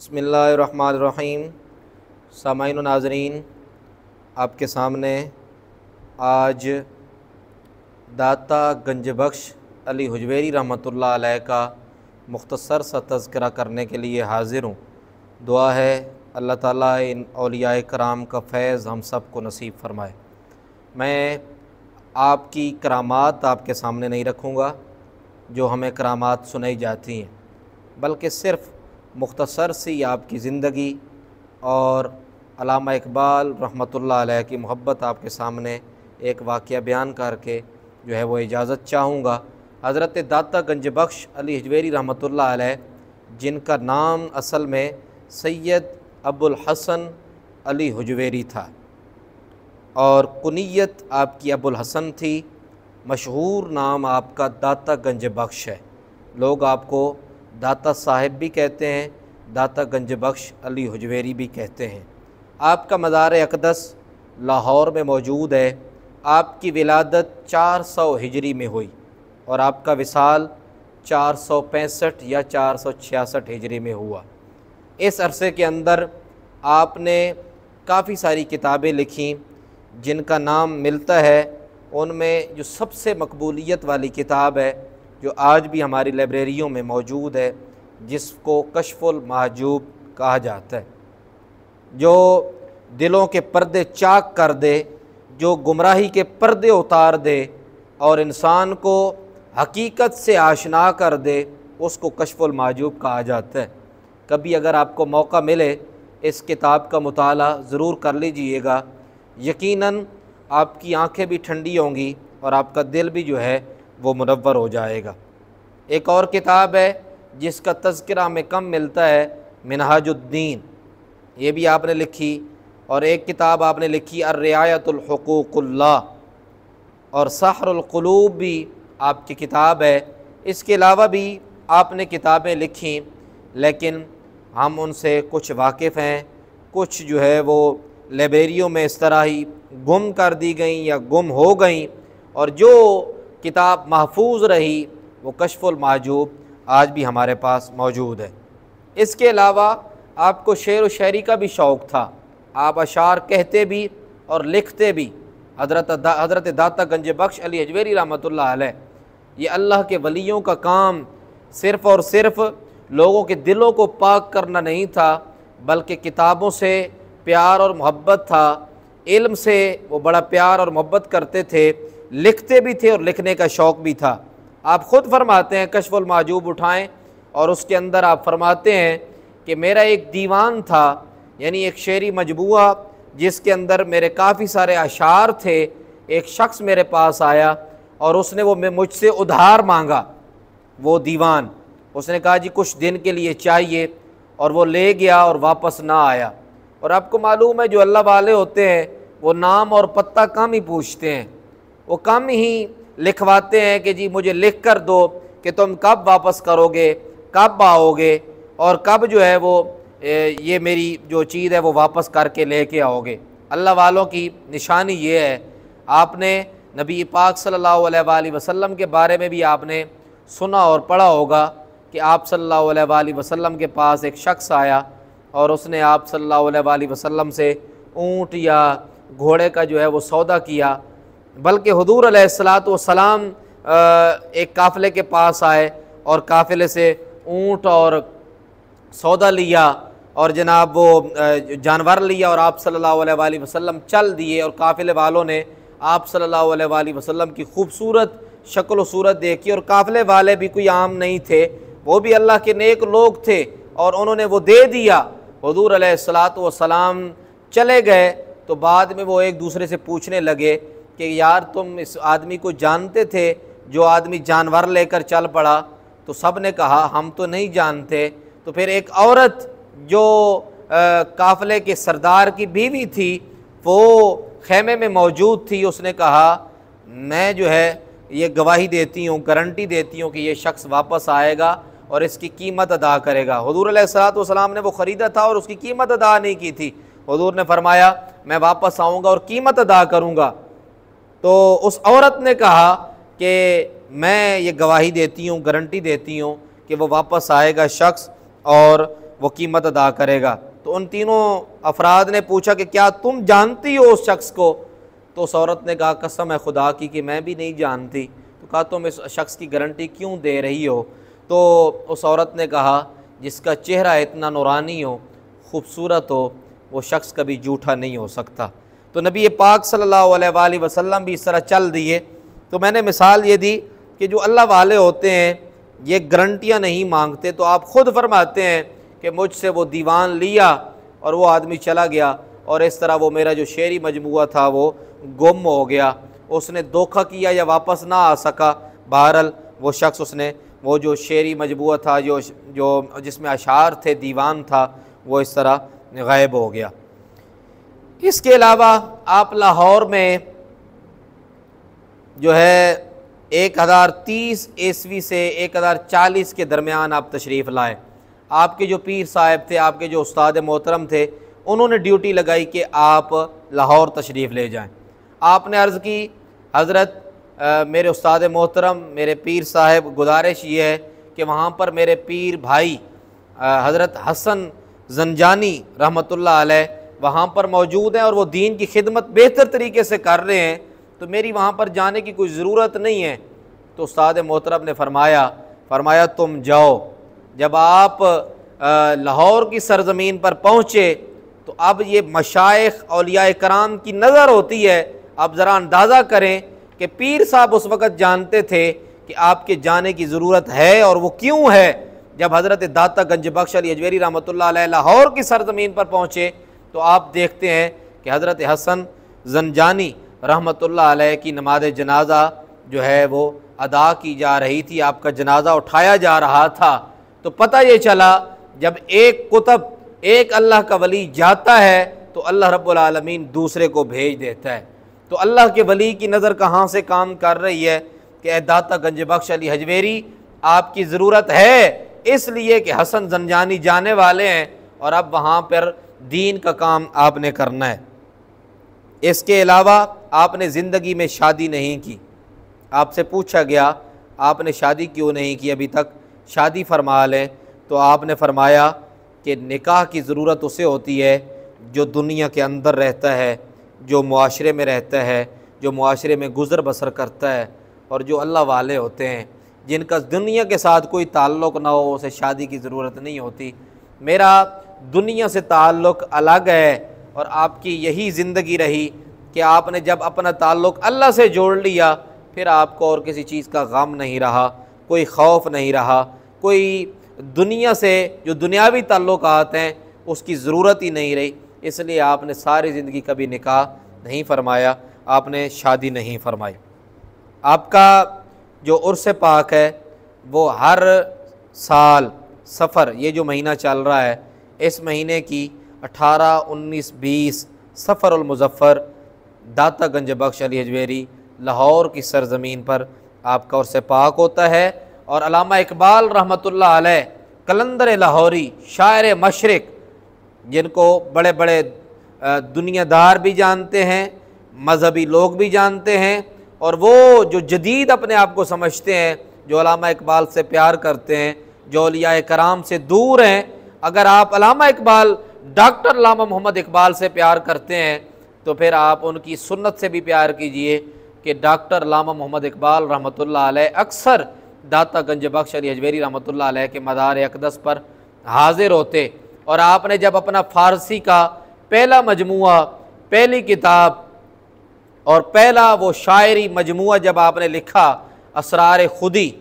बिस्मिल्लाहिर्रहमानिर्रहीम। सामाईन व नाज़रीन, आपके सामने आज दाता गंजबख्श अली हुजवेरी रहमतुल्लाह अलैह का मुख्तसर सा तज़किरा करने के लिए हाज़िर हूँ। दुआ है अल्लाह ताला इन औलियाए कराम का फैज़ हम सब को नसीब फ़रमाए। मैं आपकी करामात आपके सामने नहीं रखूँगा जो हमें करामात सुनाई जाती हैं, बल्कि सिर्फ़ मुख्तसर सी आपकी ज़िंदगी और अल्लामा इकबाल रहमतुल्लाह अलैह की मोहब्बत आपके सामने एक वाक़या बयान करके जो है वो इजाज़त चाहूँगा। हज़रत दाता गंजबख्श अली हुजवेरी रहमतुल्लाह अलैह, जिनका नाम असल में सैयद अबुल हसन अली हुजवेरी था और कुनियत आपकी अबुल हसन थी। मशहूर नाम आपका दाता गंजबख्श है। लोग आपको दाता साहिब भी कहते हैं, दाता गंजबख्श अली हुजवेरी भी कहते हैं। आपका मज़ार अक़दस लाहौर में मौजूद है। आपकी विलादत 400 हिजरी में हुई और आपका विसाल 465 या 466 हिजरी में हुआ। इस अरसे के अंदर आपने काफ़ी सारी किताबें लिखीं, जिनका नाम मिलता है उनमें जो सबसे मकबूलियत वाली किताब है, जो आज भी हमारी लाइब्रेरियों में मौजूद है, जिसको कश्फुल महजूब कहा जाता है, जो दिलों के पर्दे चाक कर दे, जो गुमराही के पर्दे उतार दे और इंसान को हकीकत से आशना कर दे, उसको कश्फुल महजूब कहा जाता है। कभी अगर आपको मौका मिले इस किताब का मुताला ज़रूर कर लीजिएगा। यकीनन आपकी आँखें भी ठंडी होंगी और आपका दिल भी जो है वो मुनव्वर हो जाएगा। एक और किताब है जिसका तज़किरा हमें कम मिलता है, मिनहाजुद्दीन, ये भी आपने लिखी। और एक किताब आपने लिखी अर्रियायतुल हुकूकुल्लाह और सहरुल क़ुलूब भी आपकी किताब है। इसके अलावा भी आपने किताबें लिखी, लेकिन हम उनसे कुछ वाकिफ़ हैं, कुछ जो है वो लाइब्रेरियों में इस तरह ही गुम कर दी गई या गुम हो गई, और जो किताब महफूज रही वो कश्फुल महजूब आज भी हमारे पास मौजूद है। इसके अलावा आपको शेर व शायरी का भी शौक़ था। आप अशार कहते भी और लिखते भी। हज़रत दाता गंजबख्श अली हुजवेरी रहमतुल्लाह अलैह, ये अल्लाह के वलियों का काम सिर्फ़ और सिर्फ़ लोगों के दिलों को पाक करना नहीं था, बल्कि किताबों से प्यार और मोहब्बत था। इल्म से वो बड़ा प्यार और मोहब्बत करते थे, लिखते भी थे और लिखने का शौक़ भी था। आप ख़ुद फरमाते हैं, कश्फुल महजूब उठाएं और उसके अंदर आप फरमाते हैं कि मेरा एक दीवान था, यानी एक शेरी मजबूआ जिसके अंदर मेरे काफ़ी सारे अशार थे। एक शख्स मेरे पास आया और उसने वो मुझसे उधार मांगा वो दीवान। उसने कहा जी कुछ दिन के लिए चाहिए, और वो ले गया और वापस ना आया। और आपको मालूम है जो अल्लाह वाले होते हैं वो नाम और पत्ता कम ही पूछते हैं, वो कम ही लिखवाते हैं कि जी मुझे लिख कर दो कि तुम कब वापस करोगे, कब आओगे और कब जो है वो ये मेरी जो चीज़ है वो वापस करके लेके आओगे। अल्लाह वालों की निशानी ये है। आपने नबी पाक सल्लल्लाहु अलैहि वसल्लम के बारे में भी आपने सुना और पढ़ा होगा कि आप सल्लल्लाहु अलैहि वसल्लम के पास एक शख्स आया और उसने आप सल्लल्लाहु अलैहि वसल्लम से ऊँट या घोड़े का जो है वो सौदा किया। बल्कि हुज़ूर अलैहिस्सलातु वस्सलाम एक काफ़िले के पास आए और काफ़िले से ऊँट और सौदा लिया और जनाब वो जानवर लिया, और आप सल्लल्लाहु अलैहि वसल्लम चल दिए। और काफ़िले वालों ने आप सल्लल्लाहु अलैहि वसल्लम की खूबसूरत शक्ल व सूरत देखी, और काफ़िले वाले भी कोई आम नहीं थे, वो भी अल्लाह के नेक लोग थे, और उन्होंने वो दे दिया। हुज़ूर अलैहिस्सलातु वस्सलाम चले गए तो बाद में वो एक दूसरे से पूछने लगे कि यार तुम इस आदमी को जानते थे जो आदमी जानवर लेकर चल पड़ा? तो सब ने कहा हम तो नहीं जानते। तो फिर एक औरत जो काफ़िले के सरदार की बीवी थी, वो खेमे में मौजूद थी, उसने कहा मैं जो है ये गवाही देती हूँ, गारंटी देती हूँ कि ये शख्स वापस आएगा और इसकी कीमत अदा करेगा। हुज़ूर अलैहिस्सलातु वस्सलाम ने वो ख़रीदा था और उसकी कीमत अदा नहीं की थी। हुज़ूर ने फरमाया मैं वापस आऊँगा और कीमत अदा करूँगा। तो उस औरत ने कहा कि मैं ये गवाही देती हूँ, गारंटी देती हूँ कि वो वापस आएगा शख्स, और वो कीमत अदा करेगा। तो उन तीनों अफराद ने पूछा कि क्या तुम जानती हो उस शख्स को? तो उस औरत ने कहा कसम है खुदा की कि मैं भी नहीं जानती। तो कहा तुम इस शख्स की गारंटी क्यों दे रही हो? तो उस औरत ने कहा जिसका चेहरा इतना नूरानी हो, खूबसूरत हो, वो शख्स कभी झूठा नहीं हो सकता। तो नबी पाक सल्लल्लाहु अलैहि वसल्लम भी इस तरह चल दिए। तो मैंने मिसाल ये दी कि जो अल्लाह वाले होते हैं ये गारंटियाँ नहीं मांगते। तो आप ख़ुद फरमाते हैं कि मुझसे वो दीवान लिया और वो आदमी चला गया, और इस तरह वो मेरा जो शेरी मजमुआ था वो गुम हो गया, उसने धोखा किया या वापस ना आ सका। बहरहाल वो शख्स, उसने वो जो शेरी मजमुआ था, जो जिसमें अशार थे, दीवान था, वो इस तरह गायब हो गया। इसके अलावा आप लाहौर में जो है 1030 ईस्वी से 1040 के दरमियान आप तशरीफ़ लाए। आपके जो पीर साहब थे, आपके जो उस्ताद मोहतरम थे, उन्होंने ड्यूटी लगाई कि आप लाहौर तशरीफ़ ले जाएं। आपने अर्ज़ की हज़रत मेरे उस्ताद मोहतरम, मेरे पीर साहब, गुजारिश ये है कि वहाँ पर मेरे पीर भाई हज़रत हसन ज़ंजानी रहमतुल्लाह अलैह वहाँ पर मौजूद हैं और वो दीन की खिदमत बेहतर तरीके से कर रहे हैं, तो मेरी वहाँ पर जाने की कोई ज़रूरत नहीं है। तो उस्ताद मोहतरम ने फरमाया तुम जाओ। जब आप लाहौर की सरज़मीन पर पहुँचे तो अब ये मशाइख औलिया कराम की नज़र होती है। आप ज़रा अंदाज़ा करें कि पीर साहब उस वक़्त जानते थे कि आपके जाने की ज़रूरत है, और वो क्यों है। जब हज़रत दाता गंज बख्श अली अजवेरी रहमतुल्लाह अलैह लाहौर की सरज़मीन पर पहुँचे तो आप देखते हैं कि हज़रत हसन ज़ंजानी रहमतुल्लाह अलैह की नमाज जनाजा जो है वो अदा की जा रही थी, आपका जनाजा उठाया जा रहा था। तो पता ये चला जब एक कुतब, एक अल्लाह का वली जाता है तो अल्लाह रब्बुल आलमीन दूसरे को भेज देता है। तो अल्लाह के वली की नज़र कहाँ से काम कर रही है कि दाता गंज बख्श अली हजवेरी आपकी ज़रूरत है, इसलिए कि हसन ज़ंजानी जाने वाले हैं और अब वहाँ पर दीन का काम आपने करना है। इसके अलावा आपने ज़िंदगी में शादी नहीं की। आपसे पूछा गया आपने शादी क्यों नहीं की अभी तक, शादी फरमा लें। तो आपने फरमाया कि निकाह की ज़रूरत उसे होती है जो दुनिया के अंदर रहता है, जो मुआशरे में रहता है, जो मुआशरे में गुज़र बसर करता है, और जो अल्लाह वाले होते हैं जिनका दुनिया के साथ कोई ताल्लुक़ ना हो, उसे शादी की ज़रूरत नहीं होती। मेरा दुनिया से ताल्लुक़ अलग है और आपकी यही ज़िंदगी रही कि आपने जब अपना ताल्लुक़ अल्लाह से जोड़ लिया फिर आपको और किसी चीज़ का गम नहीं रहा, कोई खौफ नहीं रहा, कोई दुनिया से जो दुनियावी ताल्लुक़ात हैं उसकी ज़रूरत ही नहीं रही। इसलिए आपने सारी ज़िंदगी कभी निकाह नहीं फरमाया, आपने शादी नहीं फरमाई। आपका जो उर्स पाक है वो हर साल सफ़र, ये जो महीना चल रहा है, इस महीने की 18, 19, 20 सफ़रुल मुज़फ़्फ़र दाता गंज बख्श अली हजवेरी लाहौर की सरज़मीन पर आपका उर्स पाक होता है। और अल्लामा इकबाल रहमतुल्लाह अलैह कलंदर लाहौरी, शायर मशरिक़, जिनको बड़े बड़े दुनियादार भी जानते हैं, मजहबी लोग भी जानते हैं, और वो जो जदीद अपने आप को समझते हैं, जो अल्लामा इकबाल से प्यार करते हैं, जो औलिया कराम से दूर हैं। अगर आप अल्लामा इकबाल, डॉक्टर अल्लामा मोहम्मद इकबाल से प्यार करते हैं तो फिर आप उनकी सुन्नत से भी प्यार कीजिए कि डॉक्टर अल्लामा मोहम्मद इकबाल रहमतुल्लाह अलैह अक्सर दाता गंज बख्श अली हजवेरी रहमतुल्लाह अलैह के मदार अक़दस पर हाजिर होते। और आपने जब अपना फ़ारसी का पहला मजमुआ, पहली किताब और पहला वो शायरी मजमुआ जब आपने लिखा, असरार खुदी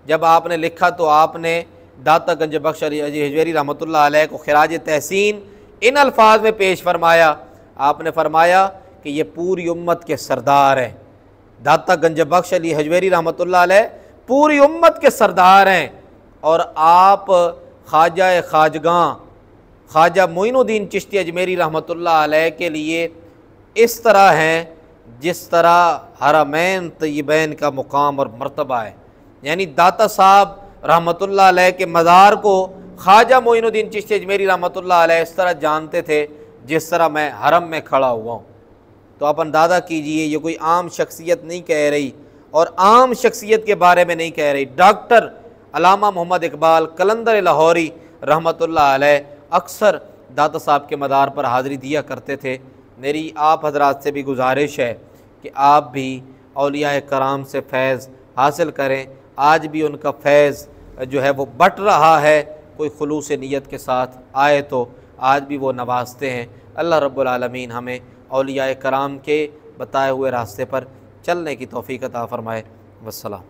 जब आपने लिखा, तो आपने दाता गंज बख्श अली हजवेरी रहमतुल्लाह अलैह को खिराज तहसीन इन अल्फाज में पेश फरमाया। आपने फरमाया कि ये पूरी उम्मत के सरदार हैं। दाता गंज बख्श अली हजवेरी रहमतुल्लाह अलैह पूरी उम्मत के सरदार हैं, और आप ख्वाजा ख्वाजगां ख्वाजा मोइनुद्दीन चिश्ती अजमेरी रहमतुल्लाह अलैह के लिए इस तरह हैं जिस तरह हरमैन तय्यबैन का मुकाम और मर्तबा है। यानी दाता साहब रहमतुल्लाह अलैह के मज़ार को ख्वाजा मोइनुद्दीन चिश्ती अजमेरी रहमतुल्लाह अलैह इस तरह जानते थे जिस तरह मैं हरम में खड़ा हुआ हूँ। तो आप अंदाज़ा कीजिए, ये कोई आम शख्सियत नहीं कह रही, और आम शख्सियत के बारे में नहीं कह रही। डॉक्टर अल्लामा मोहम्मद इकबाल कलंदर लाहौरी रहमतुल्लाह अलैह अक्सर दाता साहब के मदार पर हाज़िरी दिया करते थे। मेरी आप हजरात से भी गुजारिश है कि आप भी औलिया कराम से फैज़ हासिल करें। आज भी उनका फैज़ जो है वो बट रहा है, कोई खुलूस नीयत के साथ आए तो आज भी वो नवाजते हैं। अल्लाह रब्बुल आलमीन हमें औलिया कराम के बताए हुए रास्ते पर चलने की तौफ़ीक़ अता फ़रमाए। वस्सलाम।